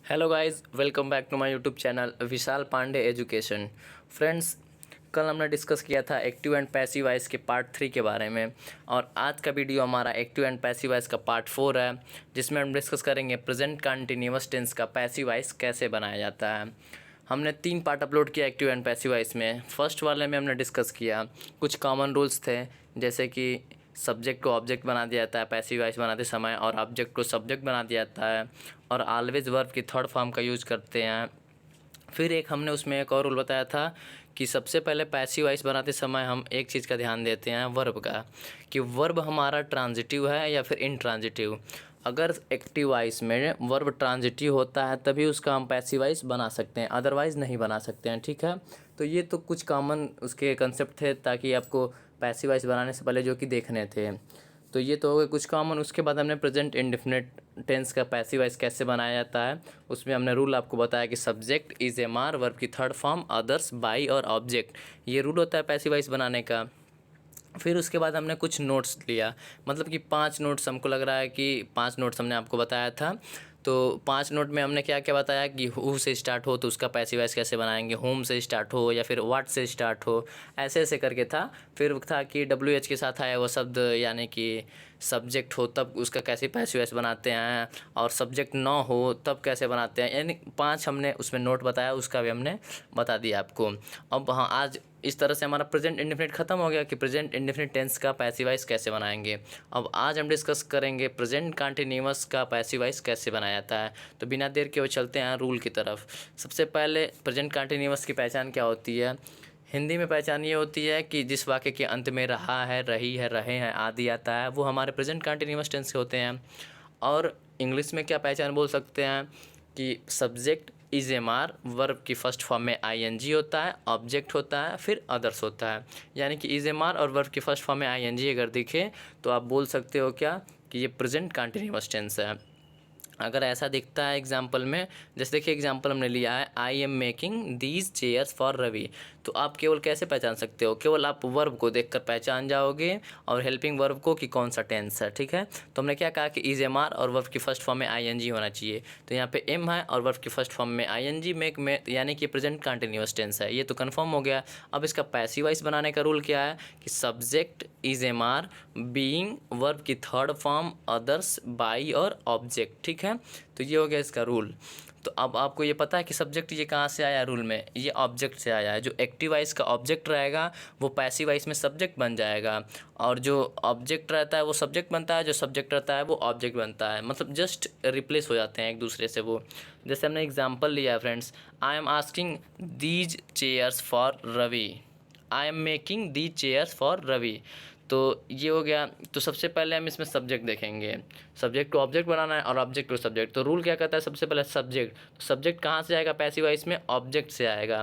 Hello guys, welcome back to my YouTube channel Vishal Pandey education. Friends, कल हमने discuss किया था एक्टिव एंड पैसिव वॉइस के पार्ट 3 के बारे में, और आज का वीडियो हमारा एक्टिव एंड पैसिव वॉइस का पार्ट 4 है, जिसमें हम डिस्कस करेंगे प्रेजेंट कंटिन्यूअस टेंस का पैसिव वॉइस कैसे बनाया जाता है। हमने 3 पार्ट अपलोड किया एक्टिव एंड पैसिव वॉइस में। फर्स्ट वाले में हमने डिस्कस किया कुछ कॉमन रूल्स थे, जैसे कि सब्जेक्ट को ऑब्जेक्ट बना दिया जाता है पैसिव वॉइस बनाते समय, और ऑब्जेक्ट को सब्जेक्ट बना दिया जाता है, और ऑलवेज वर्ब की थर्ड फॉर्म का यूज़ करते हैं। फिर एक हमने उसमें एक और रूल बताया था कि सबसे पहले पैसिव वॉइस बनाते समय हम एक चीज़ का ध्यान देते हैं, वर्ब का, कि वर्ब हमारा ट्रांजिटिव है या फिर इनट्रांजिटिव। अगर एक्टिव वॉइस में वर्ब ट्रांजिटिव होता है तभी उसका हम पैसिव वॉइस बना सकते हैं, अदरवाइज़ नहीं बना सकते हैं। ठीक है, तो ये तो कुछ कॉमन उसके कंसेप्ट थे ताकि आपको पैसिव वॉइस बनाने से पहले जो कि देखने थे। तो ये तो हो गए कुछ कॉमन। उसके बाद हमने प्रेजेंट इंडेफिनिट टेंस का पैसिव वॉइस कैसे बनाया जाता है, उसमें हमने रूल आपको बताया कि subject is am are, verb की थर्ड फॉर्म, अदर्स, बाई और ऑब्जेक्ट, ये रूल होता है पैसिव वॉइस बनाने का। फिर उसके बाद हमने कुछ नोट्स लिया, मतलब कि 5 नोट्स, हमको लग रहा है कि 5 नोट्स हमने आपको बताया था। तो 5 नोट में हमने क्या क्या बताया कि हु से स्टार्ट हो तो उसका पैसिव वॉइस कैसे बनाएंगे, होम से स्टार्ट हो या फिर व्हाट से स्टार्ट हो, ऐसे ऐसे करके था। फिर था कि डब्ल्यू एच के साथ आया वो शब्द, यानी कि सब्जेक्ट हो तब उसका कैसे पैसिव वॉइस बनाते हैं, और सब्जेक्ट ना हो तब कैसे बनाते हैं, यानी 5 हमने उसमें नोट बताया, उसका भी हमने बता दिया आपको। अब हाँ, आज इस तरह से हमारा प्रेजेंट इंडेफिनिट ख़त्म हो गया कि प्रेजेंट इंडेफिनिट टेंस का पैसिव वॉइस कैसे बनाएंगे। अब आज हम डिस्कस करेंगे प्रेजेंट कंटिन्यूअस का पैसिव वॉइस कैसे बनाया जाता है। तो बिना देर के वो चलते हैं रूल की तरफ। सबसे पहले प्रेजेंट कंटिन्यूअस की पहचान क्या होती है। हिंदी में पहचान ये होती है कि जिस वाक्य के अंत में रहा है, रही है, रहे हैं आदि आता है, वो हमारे प्रेजेंट कंटिन्यूअस टेंस के होते हैं। और इंग्लिश में क्या पहचान बोल सकते हैं कि subject is am are, verb की फर्स्ट फॉर्म में आई एन जी होता है, ऑब्जेक्ट होता है, फिर अदर्स होता है। यानी कि इज एम आर और वर्ब की फर्स्ट फॉर्म में आई एन जी अगर दिखे तो आप बोल सकते हो क्या कि ये प्रेजेंट कंटिन्यूअस टेंस है। अगर ऐसा दिखता है एग्जाम्पल में, जैसे देखिए एग्जाम्पल हमने लिया है, I am making these chairs for Ravi, तो आप केवल कैसे पहचान सकते हो, केवल आप वर्ब को देखकर पहचान जाओगे और हेल्पिंग वर्ब को कि कौन सा टेंस है। ठीक है, तो हमने क्या कहा कि इज एम आर और वर्ब की फर्स्ट फॉर्म में आई एन जी होना चाहिए, तो यहाँ पे एम है और वर्ब की फर्स्ट फॉर्म में आई एन जी, मेक में, यानी कि प्रेजेंट कंटिन्यूअस टेंस है। ये तो कन्फर्म हो गया। अब इसका पैसिव वॉइस बनाने का रूल क्या है कि subject is am are, being verb की थर्ड फॉर्म, अदर्स, बाई और ऑब्जेक्ट। ठीक है, तो ये हो गया इसका रूल। तो अब आपको ये पता है कि सब्जेक्ट ये कहाँ से आया रूल में, ये ऑब्जेक्ट से आया है। जो एक्टिव वॉइस का ऑब्जेक्ट रहेगा वो पैसिव वॉइस में सब्जेक्ट बन जाएगा, और जो ऑब्जेक्ट रहता है वो सब्जेक्ट बनता है, जो सब्जेक्ट रहता है वो ऑब्जेक्ट बनता है, मतलब जस्ट रिप्लेस हो जाते हैं एक दूसरे से वो। जैसे हमने एग्जाम्पल लिया है friends, I am asking these chairs for Ravi, I am making these chairs for Ravi. तो ये हो गया। तो सबसे पहले हम इसमें सब्जेक्ट देखेंगे, सब्जेक्ट को ऑब्जेक्ट बनाना है और ऑब्जेक्ट को सब्जेक्ट। तो रूल क्या कहता है, सबसे पहले सब्जेक्ट, तो सब्जेक्ट कहाँ से आएगा पैसिव वॉइस में, ऑब्जेक्ट से आएगा।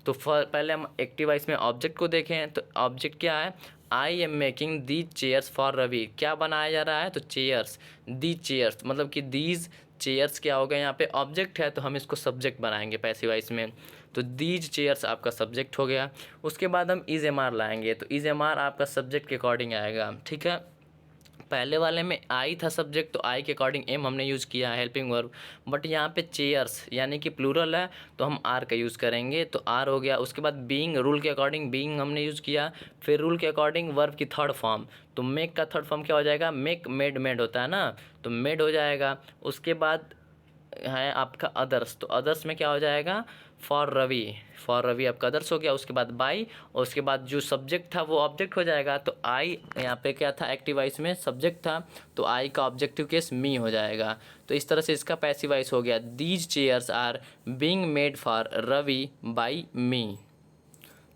तो पहले हम एक्टिव वॉइस में ऑब्जेक्ट को देखें, तो ऑब्जेक्ट क्या है, I am making these chairs for Ravi, क्या बनाया जा रहा है, तो चेयर्स, दीज चेयर्स, मतलब कि दीज चेयर्स क्या होगा, यहाँ पे ऑब्जेक्ट है तो हम इसको सब्जेक्ट बनाएंगे पैसिव वॉइस में। तो दीज चेयर्स आपका सब्जेक्ट हो गया। उसके बाद हम इज एम आर लाएंगे, तो इज एम आर आपका सब्जेक्ट के अकॉर्डिंग आएगा। ठीक है, पहले वाले में आई था सब्जेक्ट, तो आई के अकॉर्डिंग एम हमने यूज़ किया है हेल्पिंग वर्ब, बट यहाँ पे चेयर्स यानी कि प्लूरल है तो हम आर का यूज़ करेंगे, तो आर हो गया। उसके बाद बीइंग, रूल के अकॉर्डिंग बीइंग हमने यूज़ किया। फिर रूल के अकॉर्डिंग वर्ब की थर्ड फॉर्म, तो मेक का थर्ड फॉर्म क्या हो जाएगा, मेक, मेड, मेड होता है ना, तो मेड हो जाएगा। उसके बाद है आपका अदर्स, तो अदर्स में क्या हो जाएगा, फॉर रवि, फॉर रवि आपका अदर्स हो गया। उसके बाद बाई, और उसके बाद जो सब्जेक्ट था वो ऑब्जेक्ट हो जाएगा। तो आई यहाँ पे क्या था, एक्टिव वॉइस में सब्जेक्ट था, तो आई का ऑब्जेक्टिव केस मी हो जाएगा। तो इस तरह से इसका पैसिव वॉइस हो गया, these chairs are being made for Ravi by me.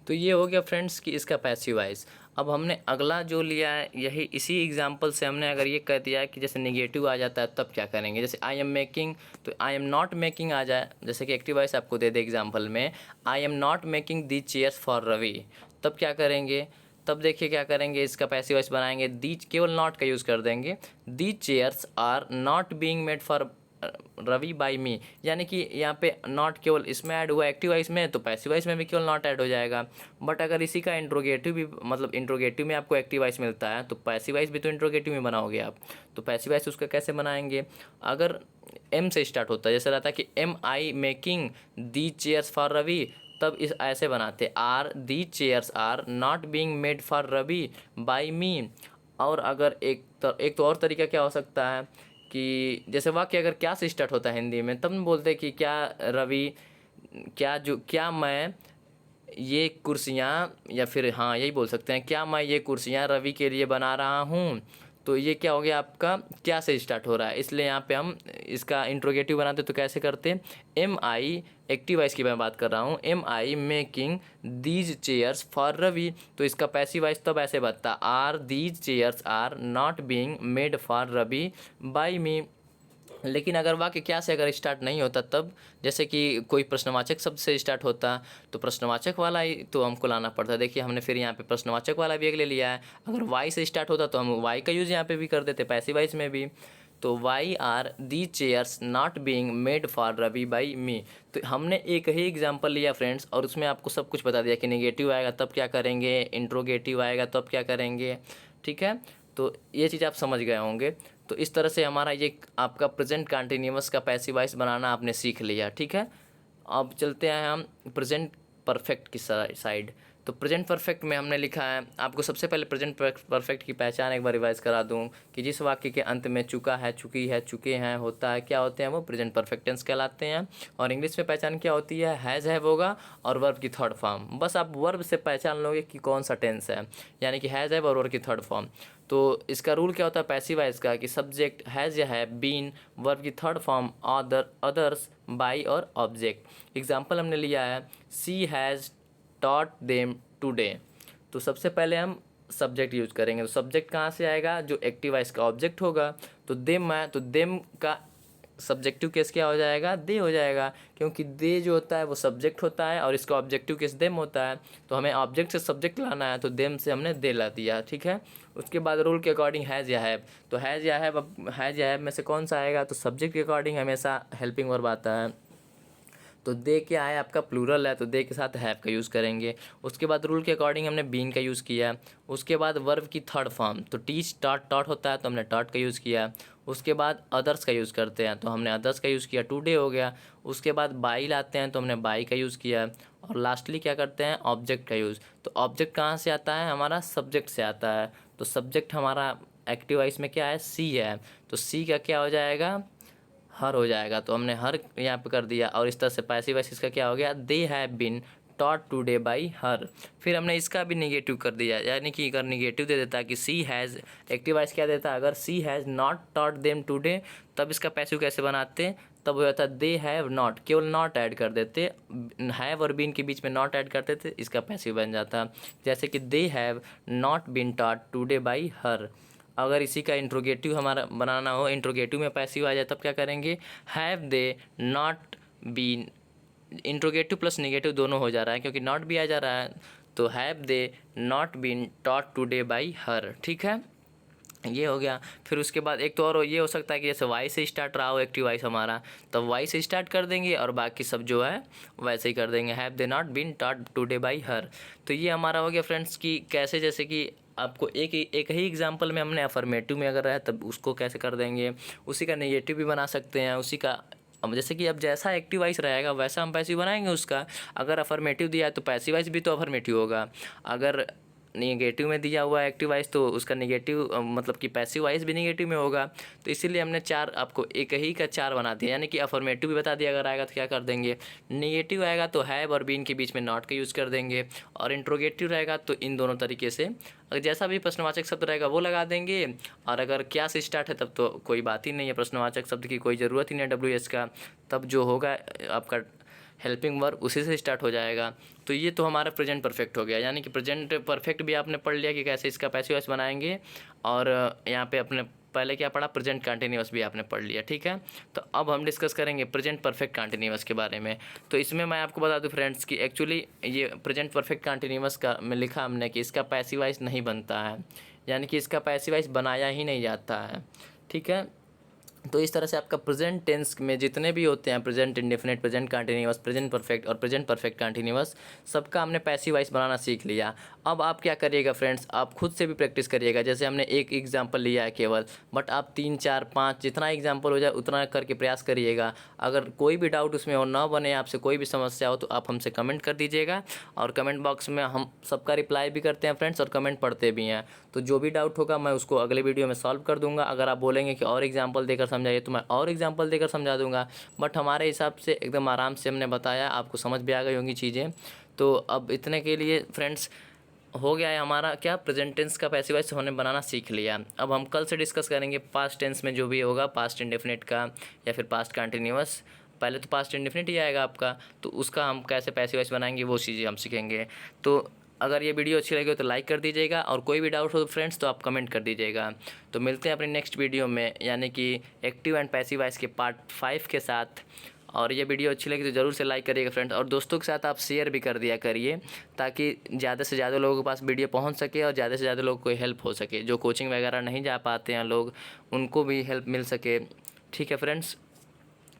तो ये हो गया फ्रेंड्स कि इसका पैसिव वॉइस। अब हमने अगला जो लिया है, यही इसी एग्जांपल से हमने अगर ये कह दिया है कि जैसे नेगेटिव आ जाता है तब क्या करेंगे, जैसे आई एम मेकिंग, तो आई एम नॉट मेकिंग आ जाए, जैसे कि एक्टिव वॉइस आपको दे दे एग्जांपल में, I am not making these chairs for Ravi, तब क्या करेंगे, तब देखिए क्या करेंगे, इसका पैसिव वॉइस बनाएंगे, दीज, केवल नॉट का यूज़ कर देंगे, these chairs are not being made for Ravi by me, यानी कि यहाँ पे नॉट केवल इसमें ऐड हुआ एक्टिव वॉइस में, तो पैसिव वॉइस में भी केवल नॉट ऐड हो जाएगा। बट अगर इसी का इंट्रोगेटिव भी, मतलब इंट्रोगेटिव में आपको एक्टिव वॉइस मिलता है तो पैसिव वॉइस भी तो इंट्रोगेटिव में बनाओगे आप, तो पैसिव वॉइस उसका कैसे बनाएंगे, अगर एम से स्टार्ट होता है। जैसे रहता है कि am I making the chairs for Ravi, तब इस ऐसे बनाते are the chairs are not being made for Ravi by me. और अगर एक तो और तरीका क्या हो सकता है कि जैसे वाक्य अगर क्या से स्टार्ट होता है हिंदी में, तब हम बोलते हैं कि क्या रवि, क्या मैं ये कुर्सियाँ, या फिर हाँ यही बोल सकते हैं, क्या मैं ये कुर्सियाँ रवि के लिए बना रहा हूँ। तो ये क्या हो गया आपका, क्या से स्टार्ट हो रहा है, इसलिए यहाँ पे हम इसका इंट्रोगेटिव बनाते तो कैसे करते, एम आई, एक्टिव वॉइस की मैं बात कर रहा हूँ, am I making these chairs for Ravi. तो इसका पैसिव वॉइस तब ऐसे बनता, are these chairs are not being made for Ravi by me. लेकिन अगर वाक्य क्या से अगर स्टार्ट नहीं होता तब, जैसे कि कोई प्रश्नवाचक शब्द से स्टार्ट होता, तो प्रश्नवाचक वाला ही तो हमको लाना पड़ता। देखिए हमने फिर यहाँ पे प्रश्नवाचक वाला भी एक ले लिया है। अगर वाई से स्टार्ट होता तो हम वाई का यूज़ यहाँ पे भी कर देते पैसिव वॉइस में भी। तो why are the chairs not being made for Ravi by me. तो हमने एक ही एग्जाम्पल लिया फ्रेंड्स, और उसमें आपको सब कुछ बता दिया कि नेगेटिव आएगा तब क्या करेंगे, इंट्रोगेटिव आएगा तब क्या करेंगे। ठीक है, तो ये चीज़ आप समझ गए होंगे। तो इस तरह से हमारा ये आपका प्रेजेंट कंटिन्यूअस का पैसिव वॉइस बनाना आपने सीख लिया। ठीक है, अब चलते हैं हम प्रेजेंट परफेक्ट की साइड। तो प्रेजेंट परफेक्ट में हमने लिखा है, आपको सबसे पहले प्रेजेंट परफेक्ट की पहचान एक बार रिवाइज करा दूं कि जिस वाक्य के अंत में चुका है, चुकी है, चुके हैं होता है, क्या होते हैं वो प्रेजेंट परफेक्ट टेंस कहलाते हैं। और इंग्लिश में पहचान क्या होती है, हैज़ हैव होगा और वर्ब की थर्ड फॉर्म। बस आप वर्ब से पहचान लोगे कि कौन सा टेंस है, यानी कि हैज़ हैव और वर्ब की थर्ड फॉर्म। तो इसका रूल क्या होता है पैसिव वॉइस का, कि सब्जेक्ट हैज़ या हैव, बीन, वर्ब की थर्ड फॉर्म अदर्स, बाई और ऑब्जेक्ट। एग्जाम्पल हमने लिया है, सी हैज़ टॉट देम टुडे। तो सबसे पहले हम सब्जेक्ट यूज करेंगे। तो सब्जेक्ट कहाँ से आएगा, जो एक्टिव वॉइस का ऑब्जेक्ट होगा। तो देम है, तो देम का सब्जेक्टिव केस क्या हो जाएगा, दे हो जाएगा, क्योंकि दे जो होता है वो सब्जेक्ट होता है और इसका ऑब्जेक्टिव केस देम होता है। तो हमें ऑब्जेक्ट से सब्जेक्ट लाना है, तो देम से हमने दे ला दिया। ठीक है, उसके बाद रूल के अकॉर्डिंग हैज़ या हैव। तो हैज़ या हैव, अब हैज़ या हैव में से कौन सा आएगा, तो सब्जेक्ट के अकॉर्डिंग हमेशा हेल्पिंग वर्ब आता है। तो दे क्या है आपका प्लूरल है, तो दे के साथ हैव का यूज़ करेंगे। उसके बाद रूल के अकॉर्डिंग हमने बीन का यूज़ किया। उसके बाद वर्ब की थर्ड फॉर्म, तो टीच टॉट टॉट होता है तो हमने टॉट का यूज़ किया। उसके बाद अदर्स का यूज़ करते हैं तो हमने अदर्स का यूज़ किया, टुडे हो गया। उसके बाद बाई लाते हैं तो हमने बाई का यूज़ किया। और लास्टली क्या करते हैं, ऑब्जेक्ट का यूज़। तो ऑब्जेक्ट कहाँ से आता है, हमारा सब्जेक्ट से आता है। तो सब्जेक्ट हमारा एक्टिव वॉइस में क्या है, सी है। तो सी का क्या हो जाएगा, हर हो जाएगा। तो हमने हर यहाँ पे कर दिया। और इस तरह से पैसिव वॉइस इसका क्या हो गया, they have been taught today by her. फिर हमने इसका भी निगेटिव कर दिया, यानी कि अगर निगेटिव दे देता कि सी हैज़, एक्टिव वॉइस क्या देता, अगर she has not taught them today, तब इसका पैसिव कैसे बनाते, तब हो जाता दे हैव नॉट, केवल नॉट ऐड कर देते, हैव और बीन के बीच में नॉट ऐड करते थे, इसका पैसिव बन जाता। जैसे कि they have not been taught today by her. अगर इसी का इंट्रोगेटिव हमारा बनाना हो, इंट्रोगेटिव में पैसिव आ जाए, तब क्या करेंगे, have they not been, interrogative plus negative दोनों हो जा रहा है क्योंकि नॉट भी आ जा रहा है। तो have they not been taught today by her. ठीक है, ये हो गया। फिर उसके बाद एक तो और ये हो सकता है कि जैसे वाई से स्टार्ट रहा हो एक्टिव वॉइस हमारा, तब वाई से स्टार्ट कर देंगे और बाकी सब जो है वैसे ही कर देंगे, have they not been taught today by her. तो ये हमारा हो गया फ्रेंड्स कि कैसे, जैसे कि आपको एक ही एग्जांपल में हमने अफर्मेटिव में अगर है तब उसको कैसे कर देंगे, उसी का नेगेटिव भी बना सकते हैं, उसी का अब जैसे कि अब जैसा एक्टिव वॉइस रहेगा वैसा हम पैसिव बनाएंगे उसका। अगर अफर्मेटिव दिया है तो पैसिव वॉइस भी तो अफर्मेटिव होगा। अगर नेगेटिव में दिया हुआ है एक्टिव वॉइस तो उसका नेगेटिव मतलब कि पैसिव वॉइस भी नेगेटिव में होगा। तो इसीलिए हमने चार आपको एक ही का चार बना दिया, यानी कि अफर्मेटिव भी बता दिया। अगर आएगा तो क्या कर देंगे, नेगेटिव आएगा तो हैव और बीन के बीच में नॉट का यूज़ कर देंगे, और इंट्रोगेटिव रहेगा तो इन दोनों तरीके से अगर जैसा भी प्रश्नवाचक शब्द रहेगा वो लगा देंगे। और अगर क्या से स्टार्ट है तब तो कोई बात ही नहीं है, प्रश्नवाचक शब्द की कोई ज़रूरत ही नहीं है WH का, तब जो होगा आपका हेल्पिंग वर्ब उसी से स्टार्ट हो जाएगा। तो ये तो हमारा प्रेजेंट परफेक्ट हो गया, यानी कि प्रेजेंट परफेक्ट भी आपने पढ़ लिया कि कैसे इसका पैसिव वॉइस बनाएंगे। और यहाँ पे अपने पहले क्या पढ़ा, प्रेजेंट कंटिन्यूअस भी आपने पढ़ लिया। ठीक है, तो अब हम डिस्कस करेंगे प्रेजेंट परफेक्ट कंटिन्यूअस के बारे में। तो इसमें मैं आपको बता दूं फ्रेंड्स कि एक्चुअली ये प्रेजेंट परफेक्ट कंटिन्यूअस का में लिखा हमने कि इसका पैसिव वॉइस नहीं बनता है, यानी कि इसका पैसिव वॉइस बनाया ही नहीं जाता है। ठीक है, तो इस तरह से आपका प्रेजेंट टेंस में जितने भी होते हैं, present indefinite, present continuous, present perfect और प्रेजेंट परफेक्ट कंटिन्यूअस, सबका हमने पैसिव वॉइस बनाना सीख लिया। अब आप क्या करिएगा फ्रेंड्स, आप खुद से भी प्रैक्टिस करिएगा। जैसे हमने एक एग्जांपल लिया है केवल, बट आप 3 4 5 जितना एग्जांपल हो जाए उतना करके प्रयास करिएगा। अगर कोई भी डाउट उसमें हो ना बने, आपसे कोई भी समस्या हो, तो आप हमसे कमेंट कर दीजिएगा, और कमेंट बॉक्स में हम सबका रिप्लाई भी करते हैं फ्रेंड्स, और कमेंट पढ़ते भी हैं। तो जो भी डाउट होगा मैं उसको अगले वीडियो में सॉल्व कर दूंगा। अगर आप बोलेंगे कि और एग्जांपल देकर समझाइए, तो मैं और एग्जांपल देकर समझा दूंगा। बट हमारे हिसाब से एकदम आराम से हमने बताया, आपको समझ भी आ गई होंगी चीज़ें। तो अब इतने के लिए फ्रेंड्स हो गया है हमारा क्या, प्रेजेंट टेंस का पैसिव वॉइस हमने बनाना सीख लिया। अब हम कल से डिस्कस करेंगे पास्ट टेंस में जो भी होगा, पास्ट इंडेफिनिट का या फिर पास्ट कंटिन्यूअस। पहले तो पास्ट इंडेफिनिट ही आएगा आपका, तो उसका हम कैसे पैसिव वॉइस बनाएंगे वो चीज़ें हम सीखेंगे। तो अगर ये वीडियो अच्छी लगी हो तो लाइक कर दीजिएगा, और कोई भी डाउट हो फ्रेंड्स तो आप कमेंट कर दीजिएगा। तो मिलते हैं अपनी नेक्स्ट वीडियो में, यानी कि एक्टिव एंड पैसिव वॉइस के पार्ट 5 के साथ। और ये वीडियो अच्छी लगी तो ज़रूर से लाइक करिएगा फ्रेंड्स, और दोस्तों के साथ आप शेयर भी कर दिया करिए, ताकि ज़्यादा से ज़्यादा लोगों के पास वीडियो पहुंच सके और ज़्यादा से ज़्यादा लोगों को हेल्प हो सके। जो कोचिंग वगैरह नहीं जा पाते हैं लोग, उनको भी हेल्प मिल सके। ठीक है फ्रेंड्स,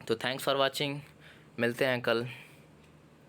तो थैंक्स फॉर वॉचिंग, मिलते हैं कल।